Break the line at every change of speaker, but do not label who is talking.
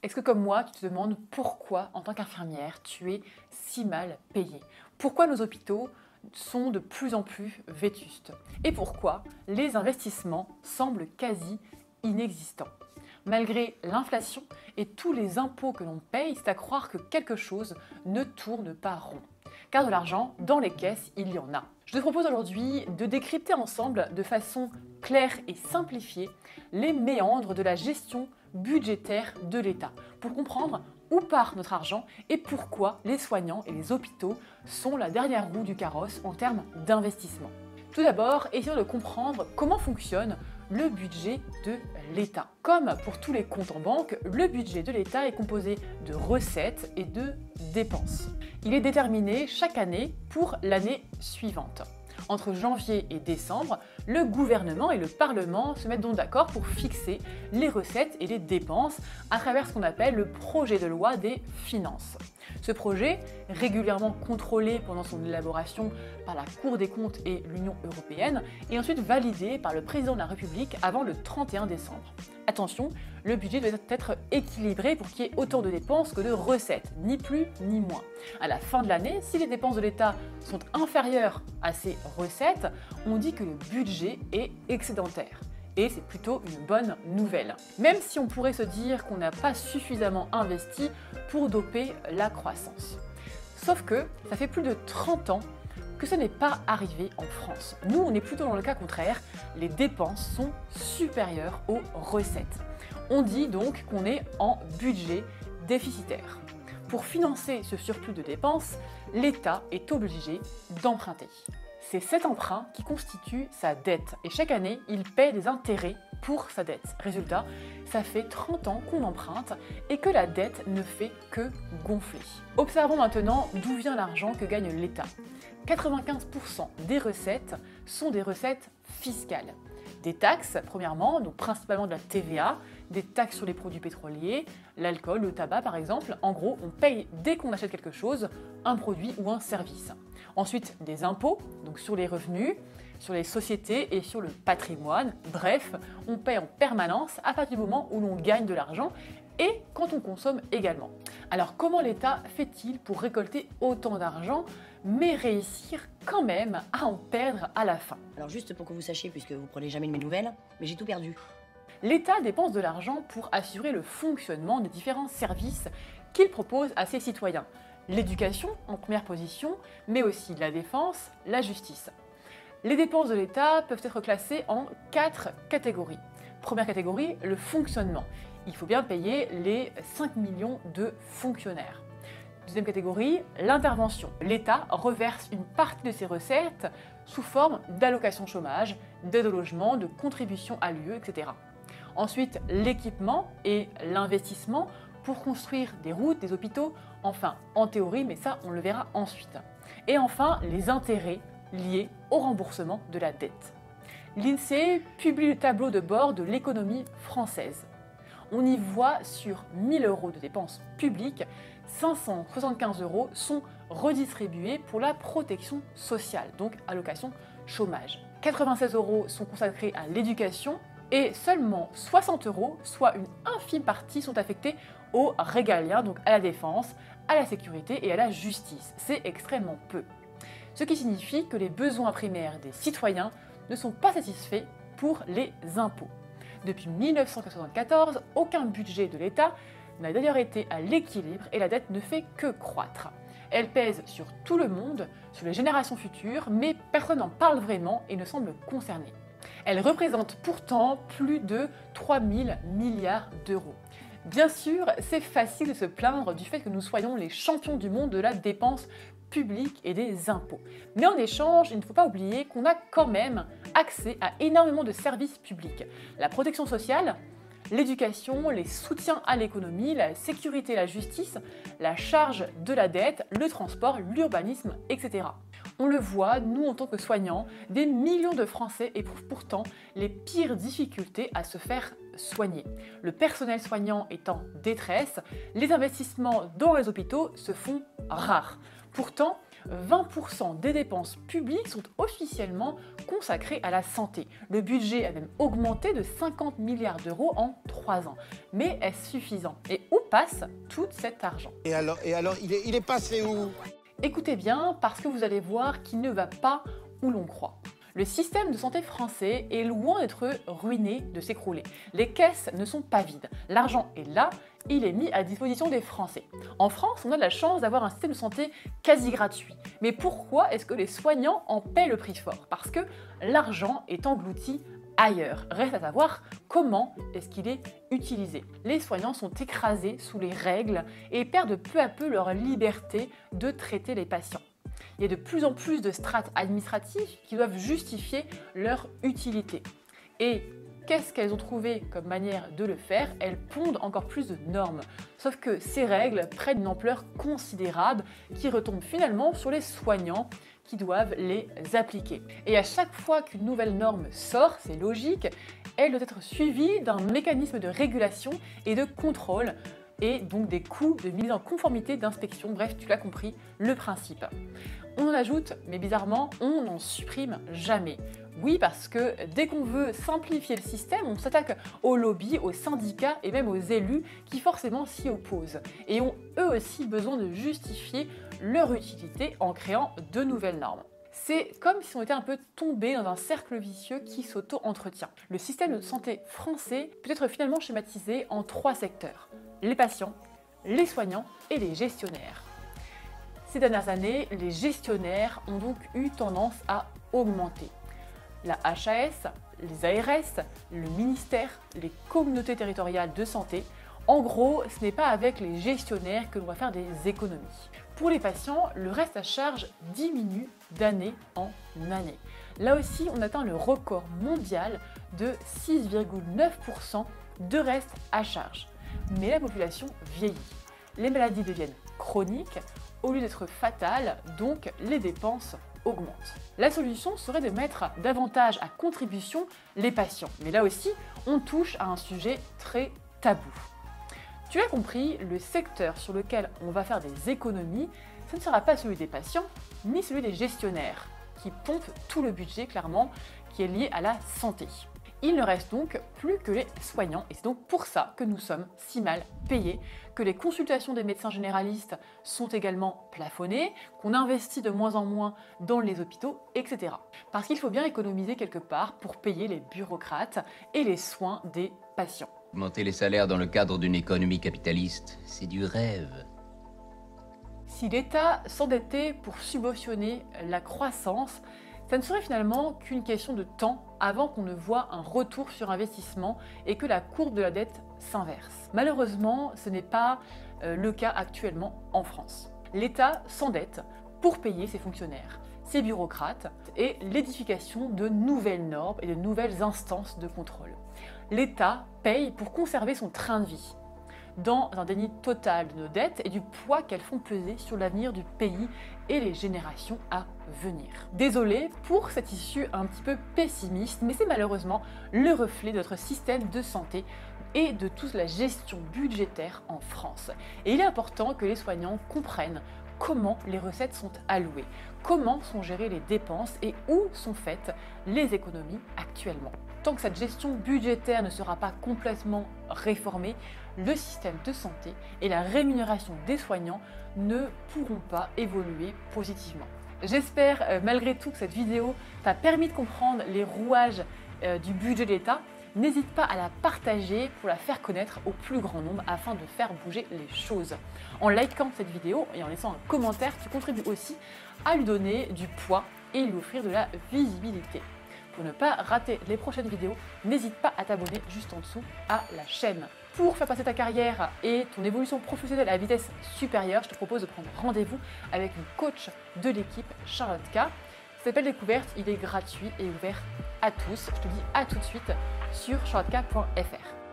Est-ce que comme moi, tu te demandes pourquoi, en tant qu'infirmière, tu es si mal payée? Pourquoi nos hôpitaux sont de plus en plus vétustes? Et pourquoi les investissements semblent quasi inexistants? Malgré l'inflation et tous les impôts que l'on paye, c'est à croire que quelque chose ne tourne pas rond. Car de l'argent, dans les caisses, il y en a. Je te propose aujourd'hui de décrypter ensemble de façon claire et simplifiée les méandres de la gestion budgétaire de l'État pour comprendre où part notre argent et pourquoi les soignants et les hôpitaux sont la dernière roue du carrosse en termes d'investissement. Tout d'abord, essayons de comprendre comment fonctionne le budget de l'État. Comme pour tous les comptes en banque, le budget de l'État est composé de recettes et de dépenses. Il est déterminé chaque année pour l'année suivante. Entre janvier et décembre, le gouvernement et le Parlement se mettent donc d'accord pour fixer les recettes et les dépenses à travers ce qu'on appelle le projet de loi des finances. Ce projet, régulièrement contrôlé pendant son élaboration par la Cour des comptes et l'Union européenne, est ensuite validé par le président de la République avant le 31 décembre. Attention, le budget doit être équilibré pour qu'il y ait autant de dépenses que de recettes, ni plus ni moins. À la fin de l'année, si les dépenses de l'État sont inférieures à ces recettes, on dit que le budget est excédentaire. Et c'est plutôt une bonne nouvelle. Même si on pourrait se dire qu'on n'a pas suffisamment investi pour doper la croissance. Sauf que ça fait plus de 30 ans que ce n'est pas arrivé en France. Nous, on est plutôt dans le cas contraire, les dépenses sont supérieures aux recettes. On dit donc qu'on est en budget déficitaire. Pour financer ce surplus de dépenses, l'État est obligé d'emprunter. C'est cet emprunt qui constitue sa dette et chaque année, il paie des intérêts pour sa dette. Résultat, ça fait 30 ans qu'on emprunte et que la dette ne fait que gonfler. Observons maintenant d'où vient l'argent que gagne l'État. 95% des recettes sont des recettes fiscales. Des taxes, premièrement, donc principalement de la TVA, des taxes sur les produits pétroliers, l'alcool, le tabac par exemple. En gros, on paye dès qu'on achète quelque chose, un produit ou un service. Ensuite, des impôts, donc sur les revenus, sur les sociétés et sur le patrimoine. Bref, on paye en permanence à partir du moment où l'on gagne de l'argent et quand on consomme également. Alors comment l'État fait-il pour récolter autant d'argent mais réussir quand même à en perdre à la fin?
Alors juste pour que vous sachiez, puisque vous prenez jamais de mes nouvelles, mais j'ai tout perdu.
L'État dépense de l'argent pour assurer le fonctionnement des différents services qu'il propose à ses citoyens. L'éducation en première position, mais aussi la défense, la justice. Les dépenses de l'État peuvent être classées en 4 catégories. Première catégorie, le fonctionnement. Il faut bien payer les 5 millions de fonctionnaires. Deuxième catégorie, l'intervention. L'État reverse une partie de ses recettes sous forme d'allocation chômage, d'aide au logement, de contribution à l'UE, etc. Ensuite, l'équipement et l'investissement pour construire des routes, des hôpitaux, enfin en théorie, mais ça on le verra ensuite. Et enfin, les intérêts liés au remboursement de la dette. L'INSEE publie le tableau de bord de l'économie française. On y voit sur 1 000 € de dépenses publiques, 575 € sont redistribués pour la protection sociale, donc allocation chômage. 96 € sont consacrés à l'éducation et seulement 60 €, soit une infime partie, sont affectés aux régaliens, donc à la défense, à la sécurité et à la justice. C'est extrêmement peu. Ce qui signifie que les besoins primaires des citoyens ne sont pas satisfaits pour les impôts. Depuis 1994, aucun budget de l'État n'a d'ailleurs été à l'équilibre et la dette ne fait que croître. Elle pèse sur tout le monde, sur les générations futures, mais personne n'en parle vraiment et ne semble concerné. Elle représente pourtant plus de 3 000 milliards d'euros. Bien sûr, c'est facile de se plaindre du fait que nous soyons les champions du monde de la dépense publique et des impôts. Mais en échange, il ne faut pas oublier qu'on a quand même accès à énormément de services publics. La protection sociale, l'éducation, les soutiens à l'économie, la sécurité et la justice, la charge de la dette, le transport, l'urbanisme, etc. On le voit, nous en tant que soignants, des millions de Français éprouvent pourtant les pires difficultés à se faire soigner. Le personnel soignant est en détresse, les investissements dans les hôpitaux se font rares. Pourtant, 20% des dépenses publiques sont officiellement consacrées à la santé. Le budget a même augmenté de 50 milliards d'euros en 3 ans. Mais est-ce suffisant? Et où passe tout cet argent?
Et alors, il est passé où?
Écoutez bien, parce que vous allez voir qu'il ne va pas où l'on croit. Le système de santé français est loin d'être ruiné, de s'écrouler. Les caisses ne sont pas vides. L'argent est là, il est mis à disposition des Français. En France, on a de la chance d'avoir un système de santé quasi gratuit. Mais pourquoi est-ce que les soignants en paient le prix fort? Parce que l'argent est englouti ailleurs. Reste à savoir comment est-ce qu'il est utilisé. Les soignants sont écrasés sous les règles et perdent peu à peu leur liberté de traiter les patients. Il y a de plus en plus de strates administratives qui doivent justifier leur utilité. Et qu'est-ce qu'elles ont trouvé comme manière de le faire? Elles pondent encore plus de normes. Sauf que ces règles prennent une ampleur considérable qui retombe finalement sur les soignants qui doivent les appliquer. Et à chaque fois qu'une nouvelle norme sort, c'est logique, elle doit être suivie d'un mécanisme de régulation et de contrôle, et donc des coûts de mise en conformité, d'inspection, bref, tu l'as compris, le principe. On en ajoute, mais bizarrement, on n'en supprime jamais. Oui, parce que dès qu'on veut simplifier le système, on s'attaque aux lobbies, aux syndicats et même aux élus qui forcément s'y opposent et ont eux aussi besoin de justifier leur utilité en créant de nouvelles normes. C'est comme si on était un peu tombé dans un cercle vicieux qui s'auto-entretient. Le système de santé français peut être finalement schématisé en 3 secteurs: les patients, les soignants et les gestionnaires. Ces dernières années, les gestionnaires ont donc eu tendance à augmenter. La HAS, les ARS, le ministère, les communautés territoriales de santé. En gros, ce n'est pas avec les gestionnaires que l'on va faire des économies. Pour les patients, le reste à charge diminue d'année en année. Là aussi, on atteint le record mondial de 6,9% de reste à charge. Mais la population vieillit. Les maladies deviennent chroniques au lieu d'être fatales, donc les dépenses augmentent. La solution serait de mettre davantage à contribution les patients. Mais là aussi, on touche à un sujet très tabou. Tu l'as compris, le secteur sur lequel on va faire des économies, ce ne sera pas celui des patients, ni celui des gestionnaires, qui pompent tout le budget clairement qui est lié à la santé. Il ne reste donc plus que les soignants, et c'est donc pour ça que nous sommes si mal payés, que les consultations des médecins généralistes sont également plafonnées, qu'on investit de moins en moins dans les hôpitaux, etc. Parce qu'il faut bien économiser quelque part pour payer les bureaucrates et les soins des patients.
Augmenter les salaires dans le cadre d'une économie capitaliste, c'est du rêve.
Si l'État s'endettait pour subventionner la croissance, ça ne serait finalement qu'une question de temps avant qu'on ne voit un retour sur investissement et que la courbe de la dette s'inverse. Malheureusement, ce n'est pas le cas actuellement en France. L'État s'endette pour payer ses fonctionnaires, ses bureaucrates et l'édification de nouvelles normes et de nouvelles instances de contrôle. L'État paye pour conserver son train de vie, dans un déni total de nos dettes et du poids qu'elles font peser sur l'avenir du pays et les générations à venir. Désolé pour cette issue un petit peu pessimiste, mais c'est malheureusement le reflet de notre système de santé et de toute la gestion budgétaire en France. Et il est important que les soignants comprennent comment les recettes sont allouées, comment sont gérées les dépenses et où sont faites les économies actuellement. Tant que cette gestion budgétaire ne sera pas complètement réformée, le système de santé et la rémunération des soignants ne pourront pas évoluer positivement. J'espère malgré tout que cette vidéo t'a permis de comprendre les rouages du budget de l'État. N'hésite pas à la partager pour la faire connaître au plus grand nombre afin de faire bouger les choses. En likant cette vidéo et en laissant un commentaire, tu contribues aussi à lui donner du poids et lui offrir de la visibilité. Pour ne pas rater les prochaines vidéos, n'hésite pas à t'abonner juste en dessous à la chaîne. Pour faire passer ta carrière et ton évolution professionnelle à vitesse supérieure, je te propose de prendre rendez-vous avec une coach de l'équipe, Charlotte K. Cet appel découverte, il est gratuit et ouvert à tous. Je te dis à tout de suite sur charlotteka.fr.